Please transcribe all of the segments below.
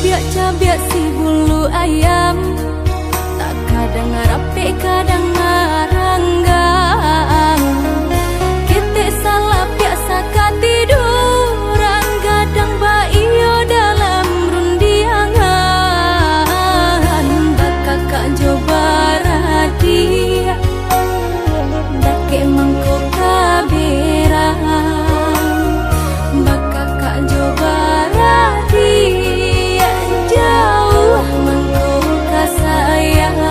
cabiak si bulu ayam, tak kadang rapi kadang ngaranggang. Kita salah biasa katiduran, kadang baiyo dalam rundiangan. Bakal kak coba radia, dake mangkok kaberan. Bakal kak coba radia, jauh mangkok kasayang.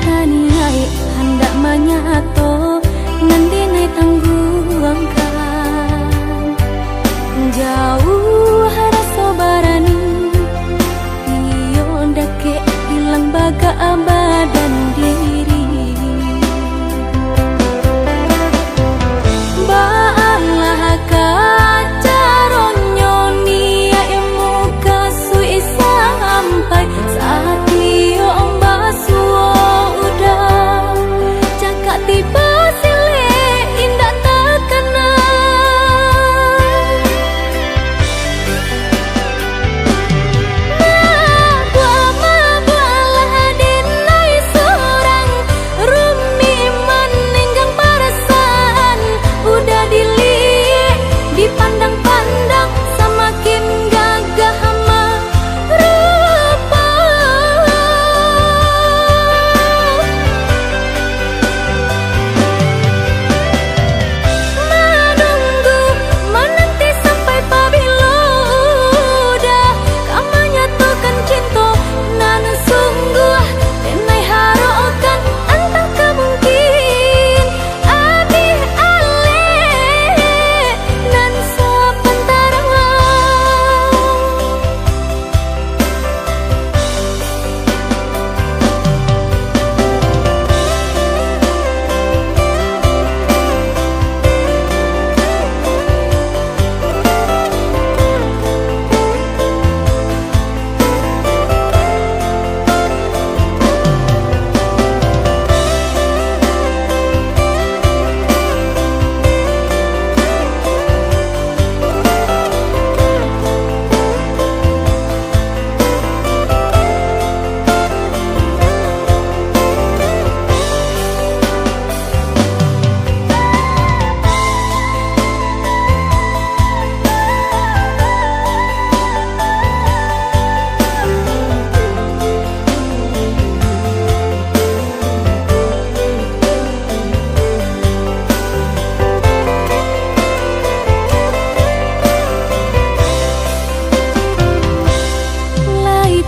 taniai hendak manyato nandinai tangguangkan jauh rasa barani iyo ndake hilang baga badan diri baalah kacaronyo nia emu kasui sampai saat iyo ombasuo udah cakap tiba sile indah terkena mabualah dinai seorang rumi meninggang perasaan udah dilihat dipandang-pandang semakin gagah merupa menunggu menanti sampai pabilo udah kamu nyatukan cinta nan sungguh denai harokan entah kemungkin abi ale nan sepentara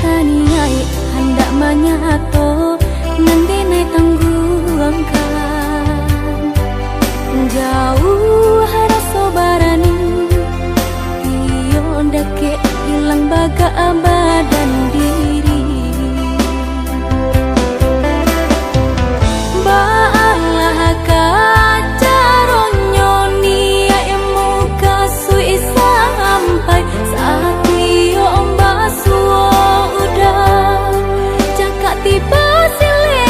taniai hendak manyato nandinai tangguangkan jauh rasa barani iyo ndake hilang baga badan diri baalah kacaronyo nia emu kasui sampai saat iyo ombasuo udah cakap tiba sile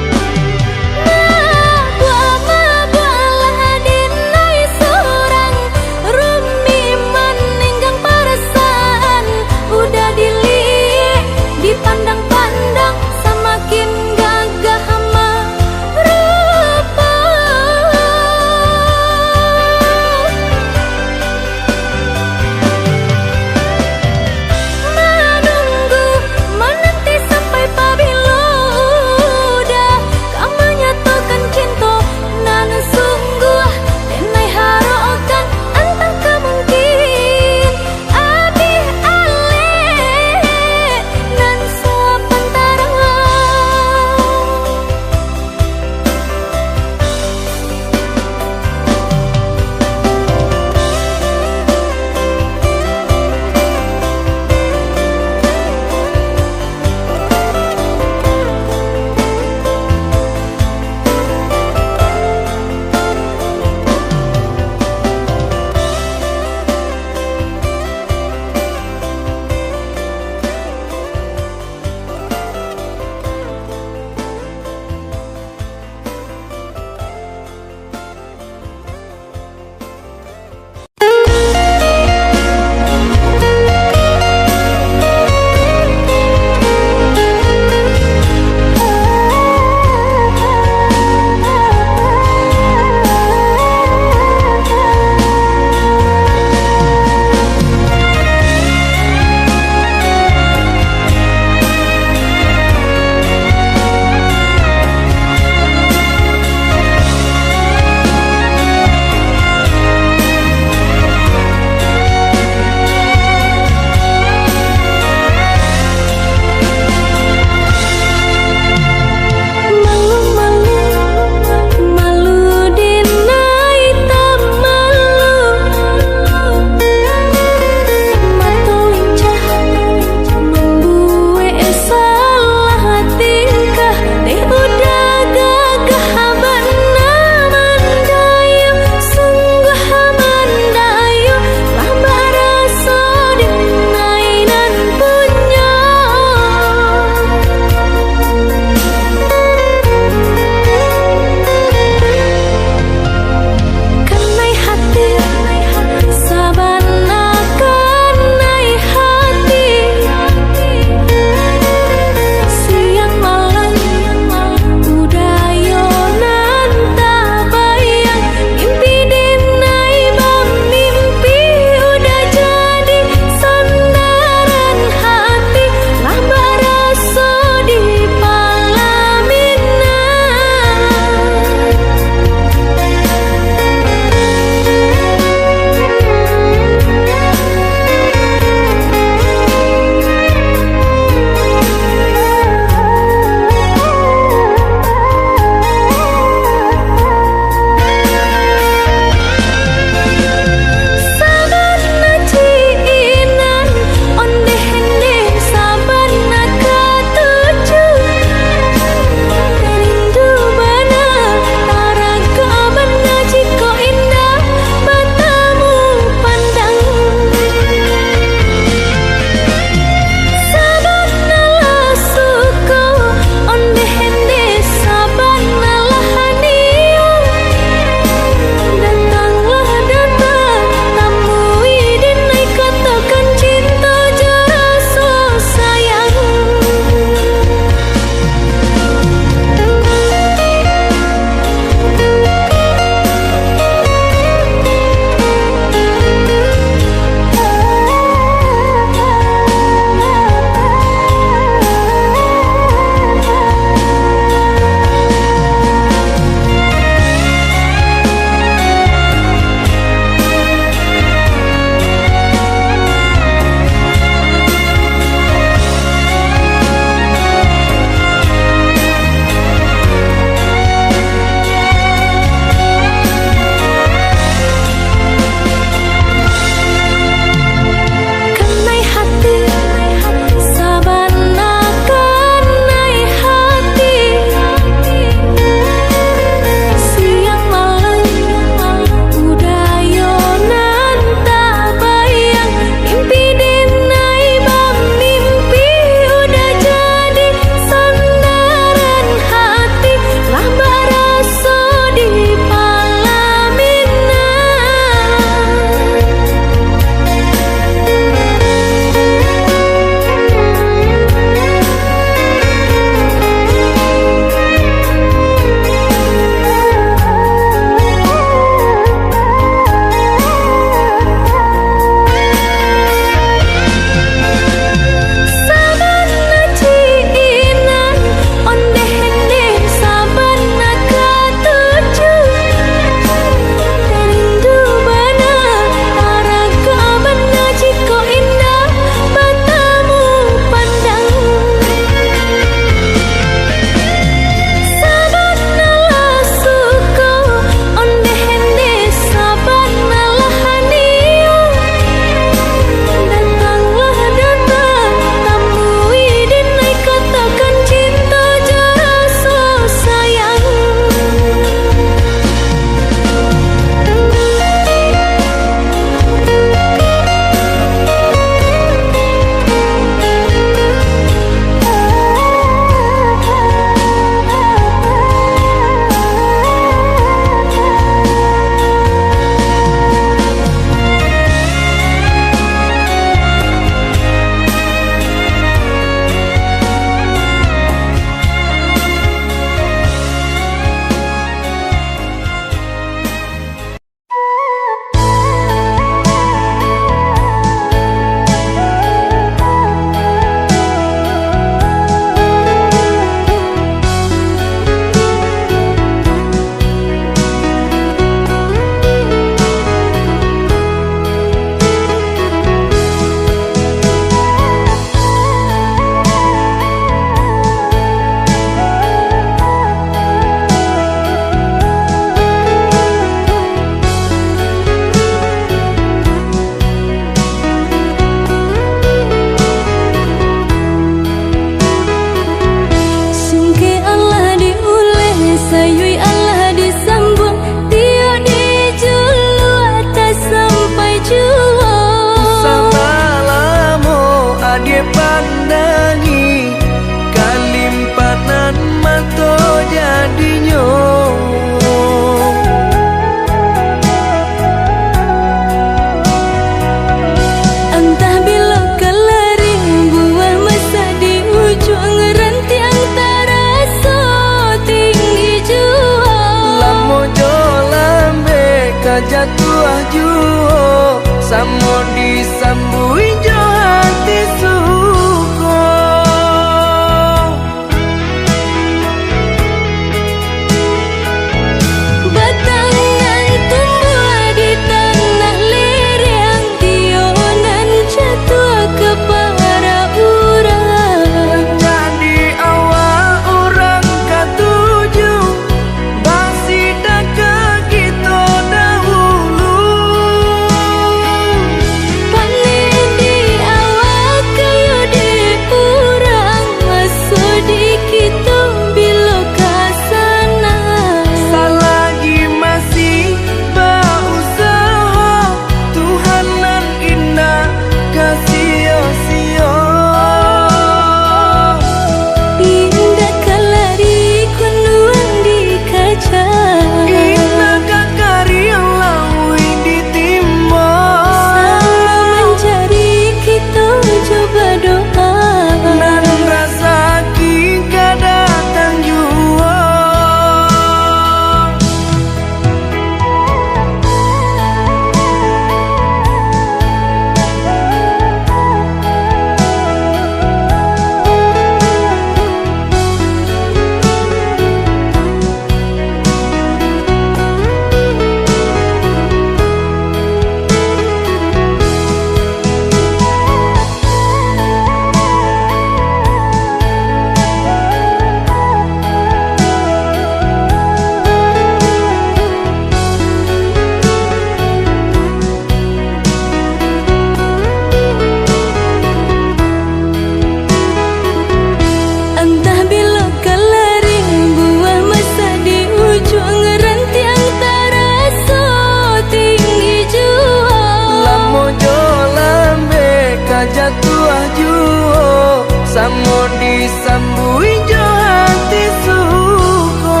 Samo disambui jo hati suko.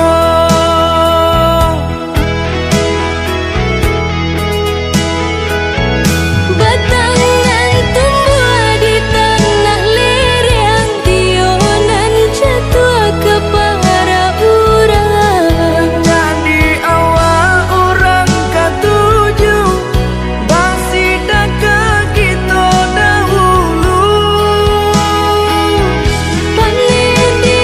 Batangan tumbuh di tanah lereng, tionan jatuh ke para urang. Jadi awal orang katuju basida ke kita dahulu. Panen di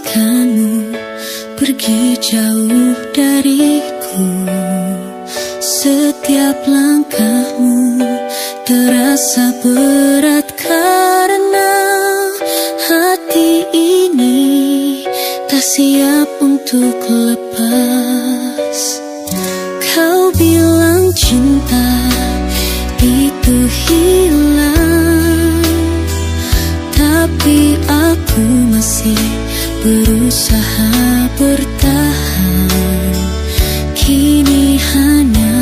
kamu pergi jauh dariku. Setiap langkahmu terasa berat karena hati ini tak siap untuk lepas. Kau bilang cinta itu hilang, tapi aku masih berusaha bertahan. Kini hanya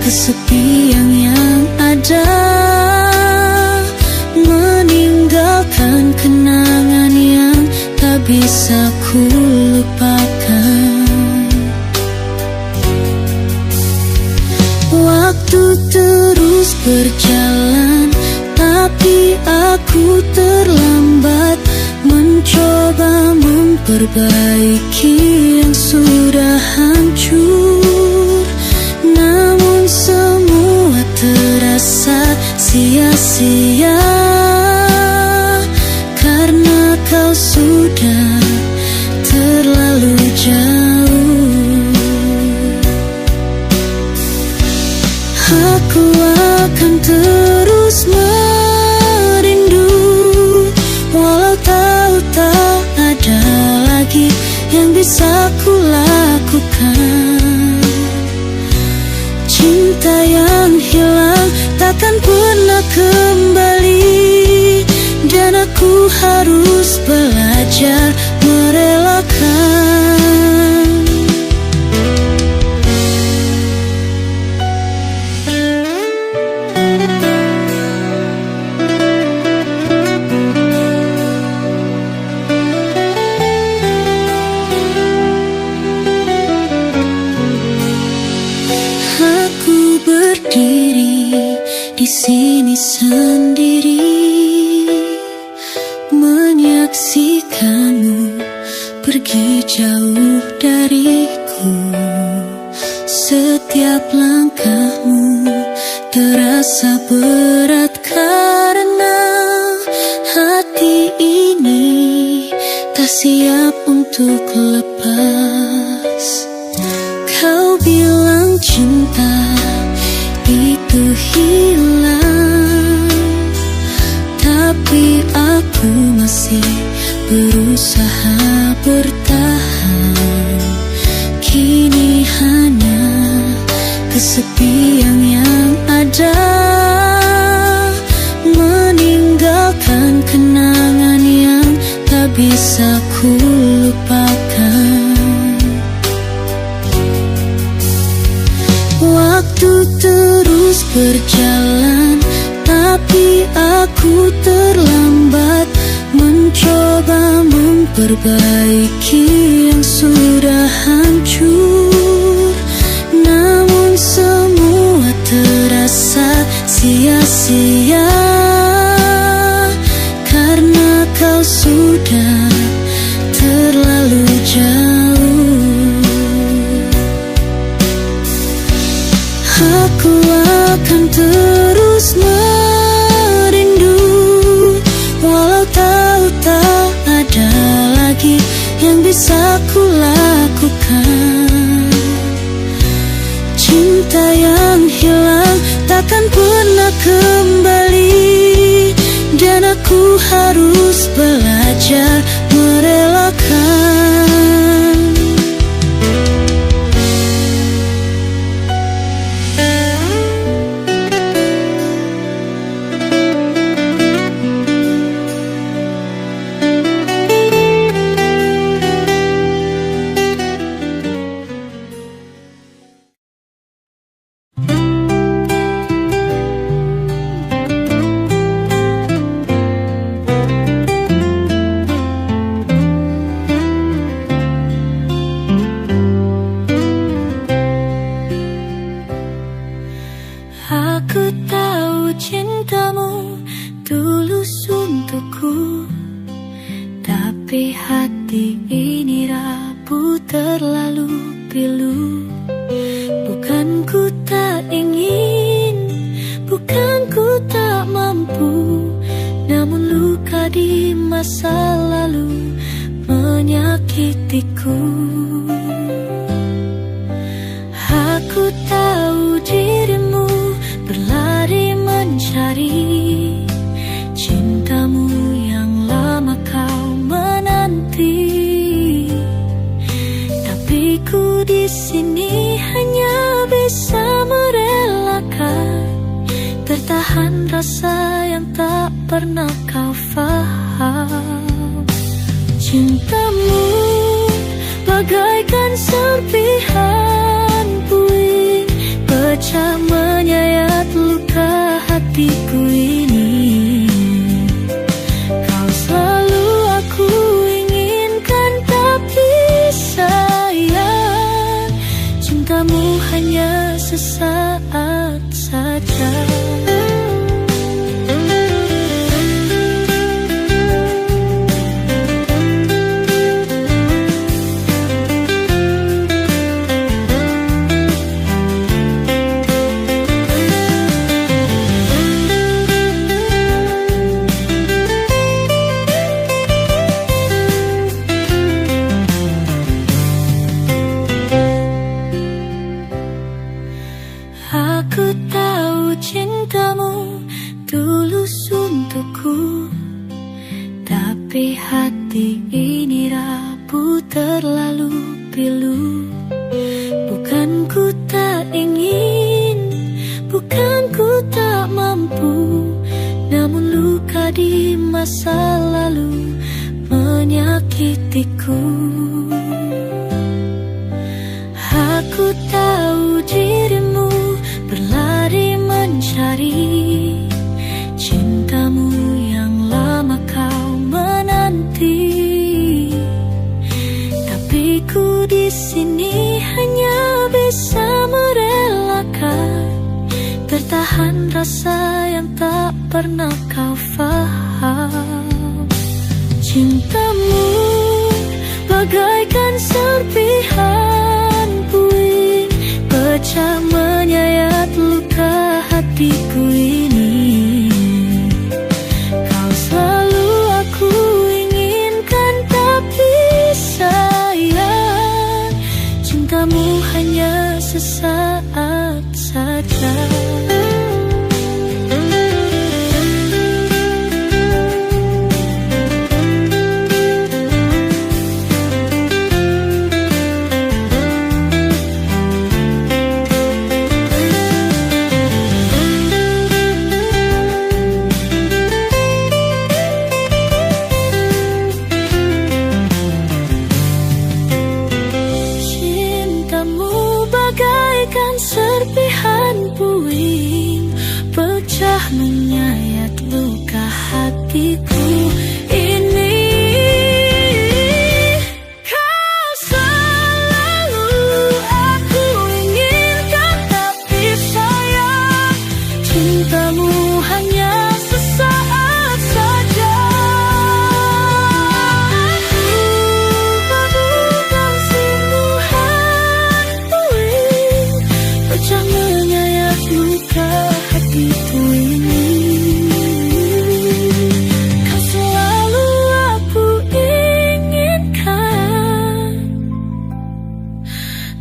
kesepian yang ada, meninggalkan kenangan yang tak bisa ku lupakan. Waktu terus berjalan, tapi aku terlambat mencoba memperbaiki yang sudah hancur. Namun semua terasa sia-sia karena kau sudah terlalu jauh. Aku akan terus merindu, walau tahu tak ada lagi yang bisa ku lakukan. Cinta yang hilang takkan pernah kembali, dan aku harus belajar merelakan. Di sini sendiri, menyaksikanmu pergi jauh dariku. Setiap langkahmu terasa berat karena hati ini tak siap untuk lepas. Kau bilang cinta itu hilang, tapi aku masih berusaha bertahan. Kini hanya kesepian yang ada, meninggalkan kenangan yang tak bisa ku lupakan. Waktu terus berjalan, tapi aku terlambat mencoba memperbaiki yang sudah hancur. Namun semua terasa sia-sia karena kau sudah terlalu jauh. Aku akan terus merindu, walau tahu tak ada lagi yang bisa ku lakukan. Cinta yang hilang takkan pernah kembali, dan aku harus belajar merelakan. Di masa lalu menyakitiku. Aku tahu dirimu berlari mencari cintamu yang lama kau menanti. Tapi ku di sini hanya bisa merelakan, bertahan rasa yang tak pernah kau faham. Cintamu bagaikan serpihan puing, pecah menyayat luka hatiku ini. Kau selalu aku inginkan, tapi sayang, cintamu hanya sesaat saja. Aku tahu cintamu tulus untukku, tapi hati ini rapuh terlalu pilu. Bukan ku tak ingin, bukan ku tak mampu, namun luka di masa lalu menyakitiku. Aku tahu dirimu berlari mencari cintamu yang lama kau menanti. Tapi ku di sini hanya bisa merelakan, bertahan rasa yang tak pernah kau faham. Cintamu bagaikan serpihan puing, pecah menyayat luka hatiku ini. Kau selalu aku inginkan, tapi sayang, cintamu hanya sesaat saja. Serpihan puing, pecah menyayat luka hatiku ini. Kau selalu aku inginkan, tapi sayang, cintamu hanya sesaat saja. Aku bagaikan simbuhan puing, pecah menyayat luka hatiku ini. Kau selalu aku inginkan,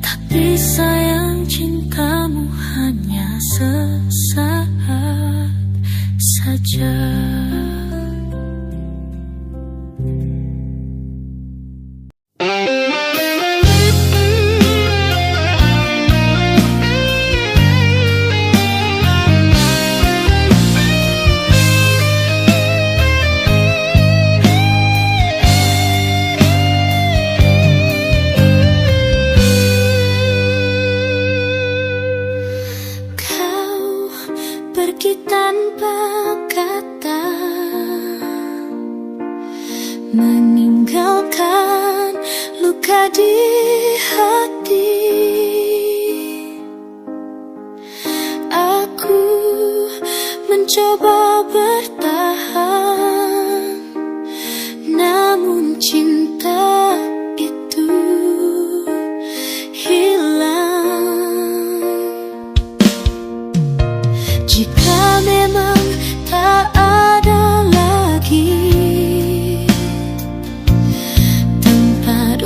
tapi sayang, cintamu hanya sesaat saja. Pergi tanpa kata, meninggalkan luka di hati. Aku mencoba bertahan, namun cinta itu hilang. Jika memang tak ada lagi tempat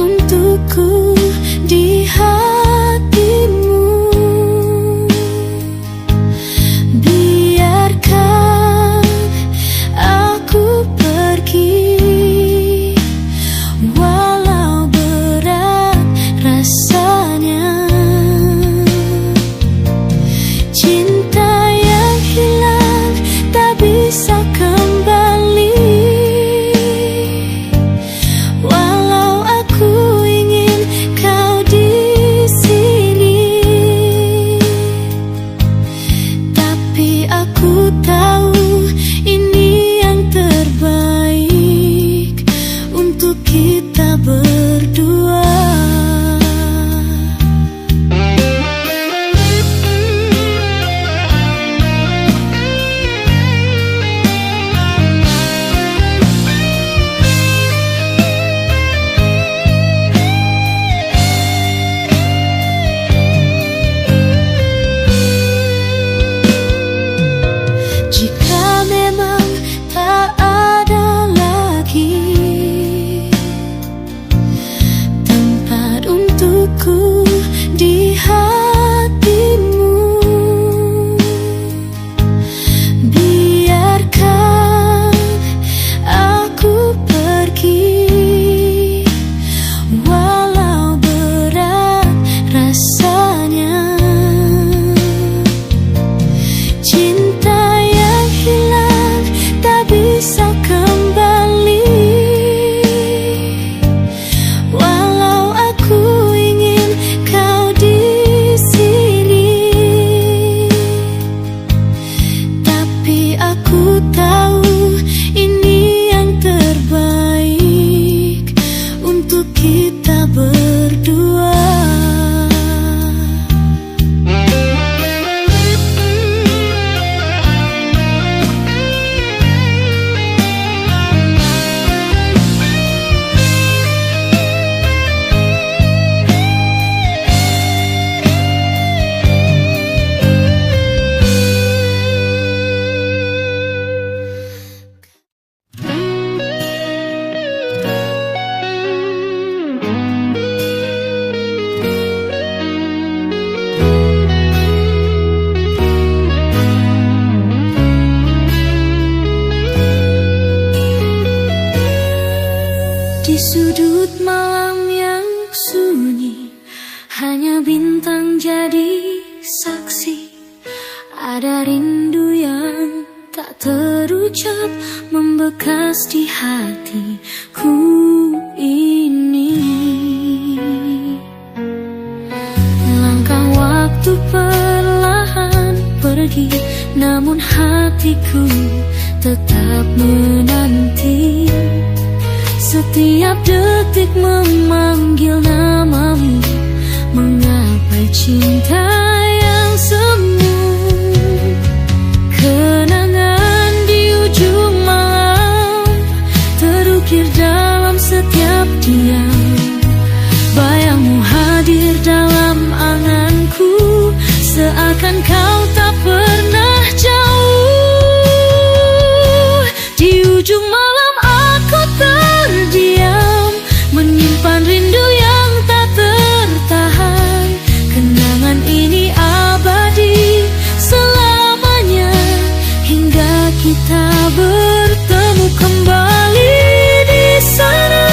malam yang sunyi, hanya bintang jadi saksi. Ada rindu yang tak terucap membekas di hatiku ini. Langkah waktu perlahan pergi, namun hatiku tetap menanti. Setiap detik memanggil namamu, menggapai cinta yang semu. Kenangan di ujung malam terukir dalam setiap diam. Bayangmu hadir dalam anganku, seakan kau tak pernah jauh. Di ujung malam aku terdiam, menyimpan rindu yang tak tertahan. Kenangan ini abadi selamanya, hingga kita bertemu kembali di sana.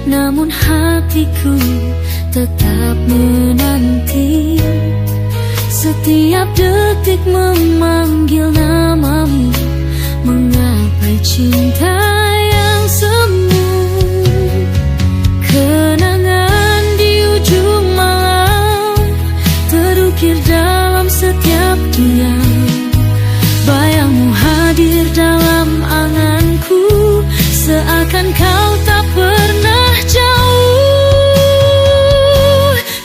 Namun hatiku tetap menanti. Setiap detik memanggil namamu, menggapai cinta yang semu. Kenangan di ujung malam terukir dalam setiap diam. Bayangmu hadir dalam anganku, seakan kau tak pernah jauh.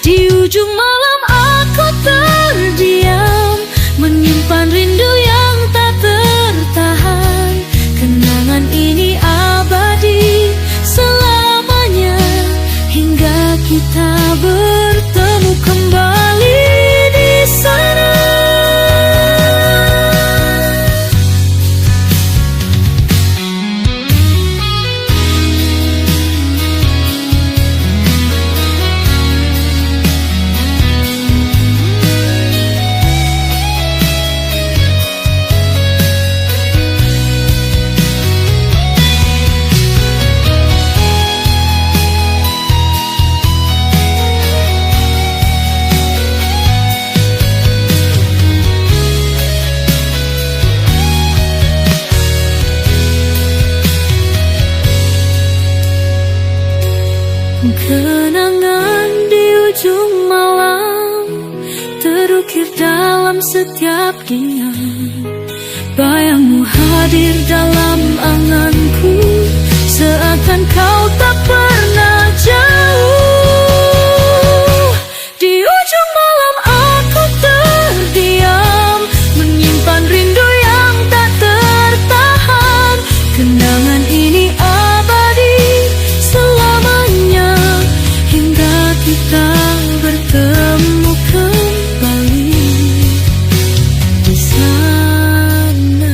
Di ujung malam aku terdiam, menyimpan rindu yang tak tertahan. Kenangan ini abadi selamanya, hingga kita bertemu kembali di sana. Kenangan di ujung malam terukir dalam setiap diam. Bayangmu hadir dalam anganku, seakan kau tak pernah jauh. Di ujung malam aku terdiam, menyimpan rindu yang tak tertahan. Kenangan ini abadi selamanya, hingga kita bertemu kembali di sana.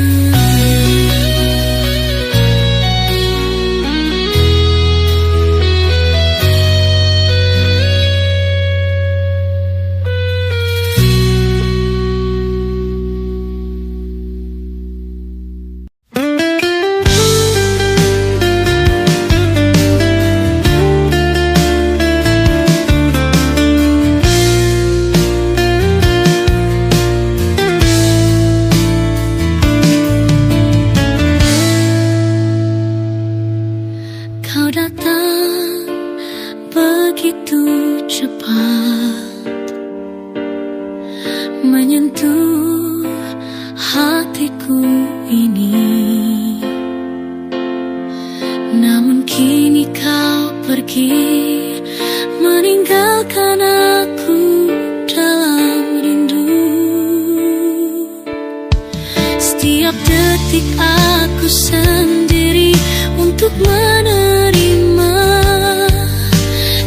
aku sendiri untuk menerima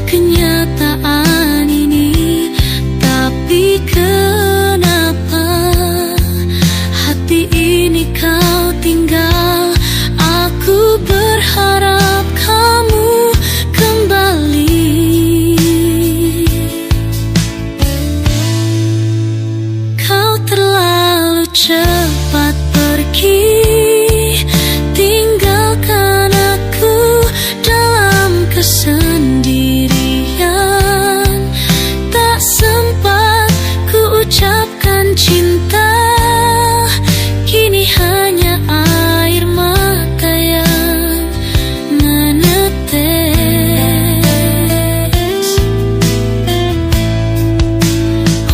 kenyataan ini. Tapi kenapa hati ini kau tinggal? Aku berharap kamu kembali. Kau terlalu cepat pergi, tinggalkan aku dalam kesendirian. Tak sempat ku ucapkan cinta, kini hanya air mata yang menetes.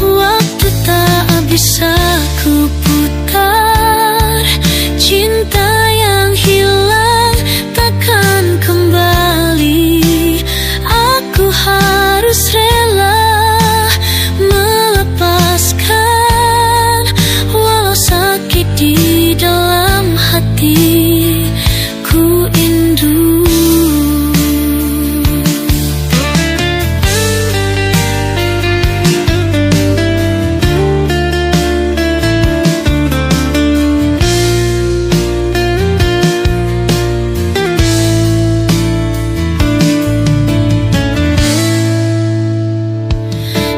Waktu tak bisa ku putar, cinta yang hilang takkan kembali. Aku harus rela melepaskan, walau sakit di dalam hati ku indu.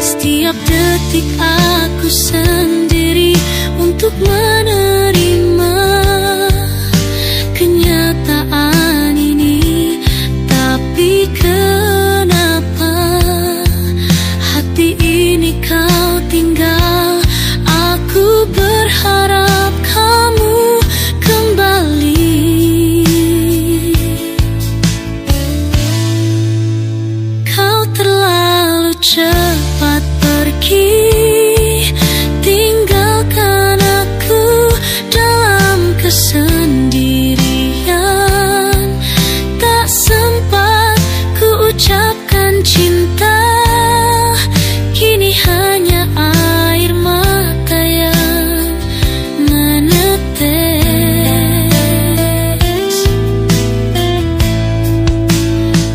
Setiap detik aku sendiri untuk menerima kenyataan ini. Tapi kenapa hati ini kau tinggal? Aku berharap kamu kembali. Kau terlalu cepat pergi, tinggalkan aku dalam kesendirian. Tak sempat ku ucapkan cinta, kini hanya air mata yang menetes.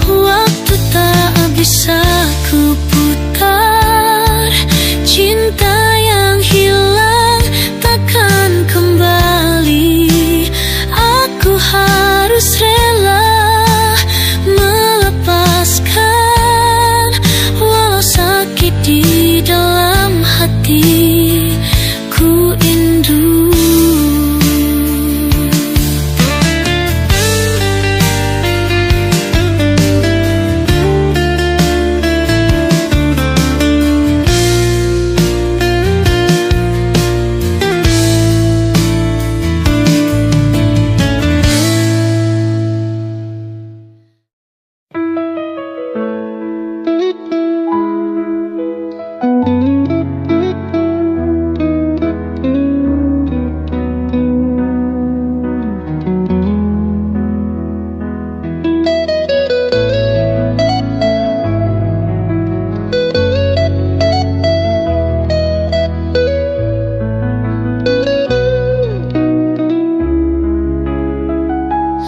Waktu tak bisa ku putar, cinta yang hilang takkan kembali. Aku harus rela melepaskan, walau sakit di dalam hati ku indu.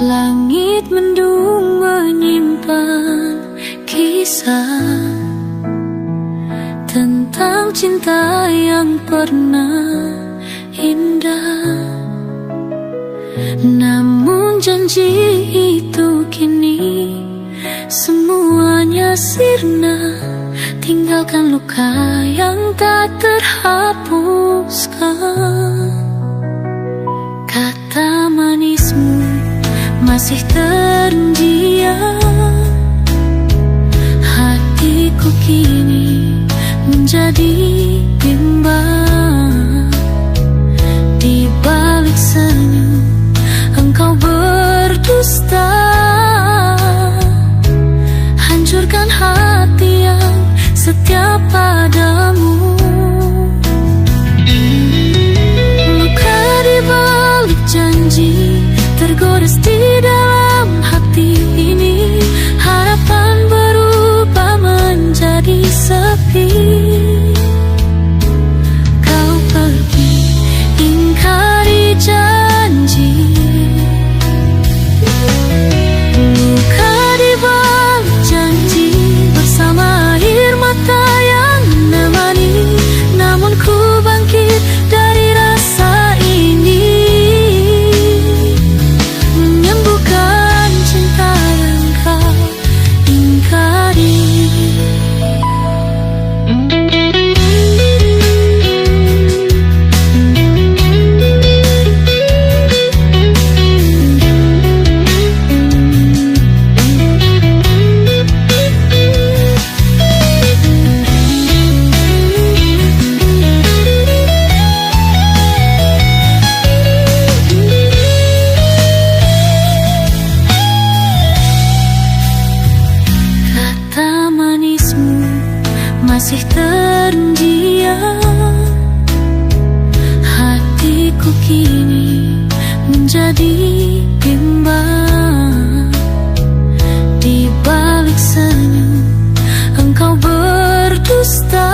Langit mendung menyimpan kisah tentang cinta yang pernah indah. Namun janji itu kini semuanya sirna, tinggalkan luka yang tak terhapuskan. Kata manismu masih terdiam, hatiku kini menjadi bimbang. Di balik senyum engkau berdusta, hancurkan hati yang setia padamu. Luka di balik janji tergores di dalam hati ini. Harapan berubah menjadi sepi. Kau pergi ingkari janji, masih terdiam. Hatiku kini menjadi bimbang. Di balik senyum engkau berdusta,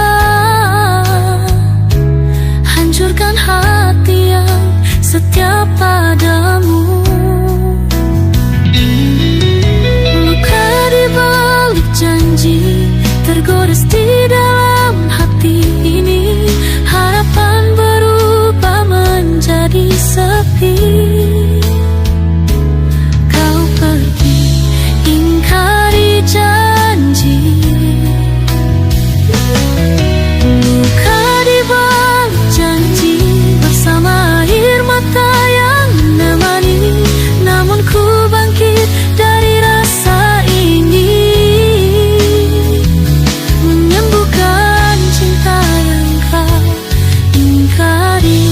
hancurkan hati yang setia padamu. Luka di balik janji tergores di dalam hati ini. Harapan berubah menjadi sepi. Kau pergi ingkari janji. Luka di balik janji bersama air mata yang menemani. Namun ku bangkit dari rasa ini, menyembuhkan cinta yang kau ingkari.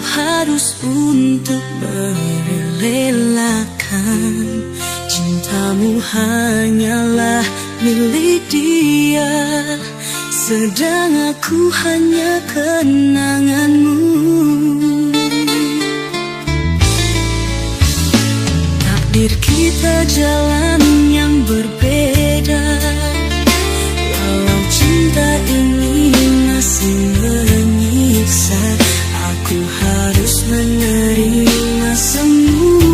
harus untuk merelakan. Cintamu hanyalah milik dia, sedang aku hanya kenanganmu. Takdir kita jalan yang berbeda, walau cinta ini masih menyiksa. Aku harus menerima semuanya,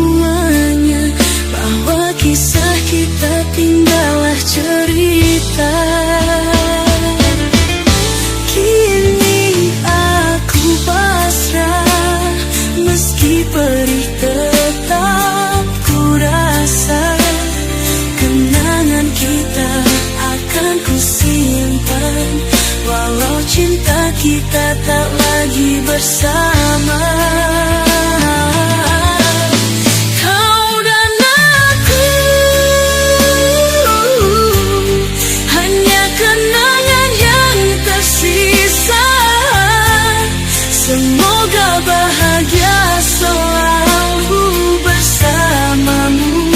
bahwa kisah kita tinggallah cerita. Kini aku pasrah, meski perih tetap ku rasa. Kenangan kita akan ku simpan, walau cinta kita tak lagi bersama. Kau dan aku hanya kenangan yang tersisa. Semoga bahagia selalu bersamamu.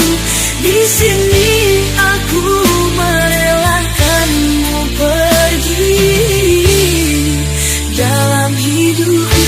Di sini aku merelakanmu pergi dalam hidupku.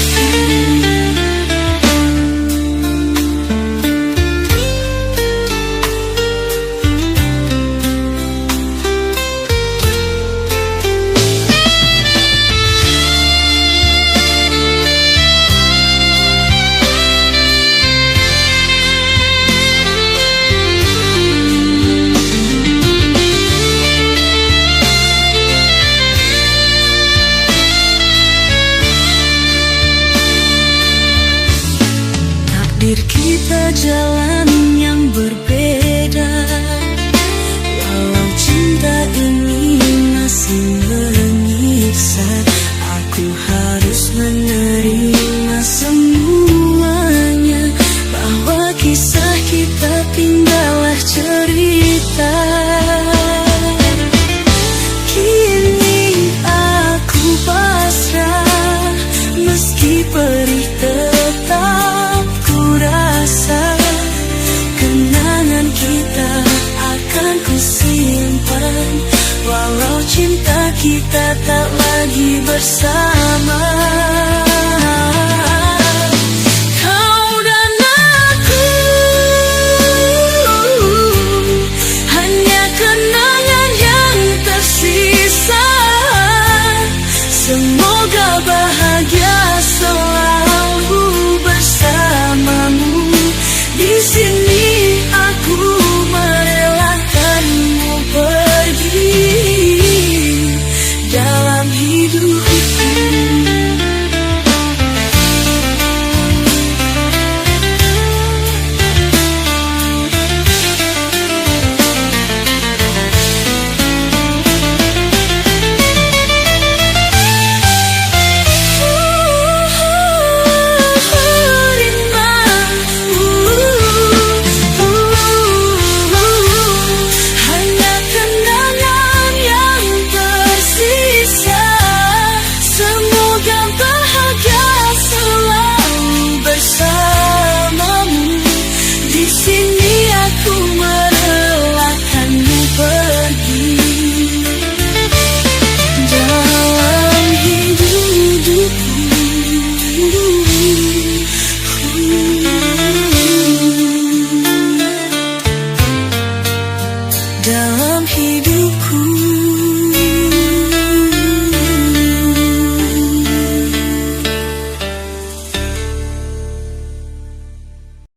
Takdir kita jalan yang berbeda, walau cinta ini masih menyiksa. Aku harus menerima semuanya, bahwa kisah kita tinggallah cerita. Kini aku pasrah, meski perih tetap ku rasa. Kenangan kita akan ku simpan, walau cinta kita tak lagi bersama.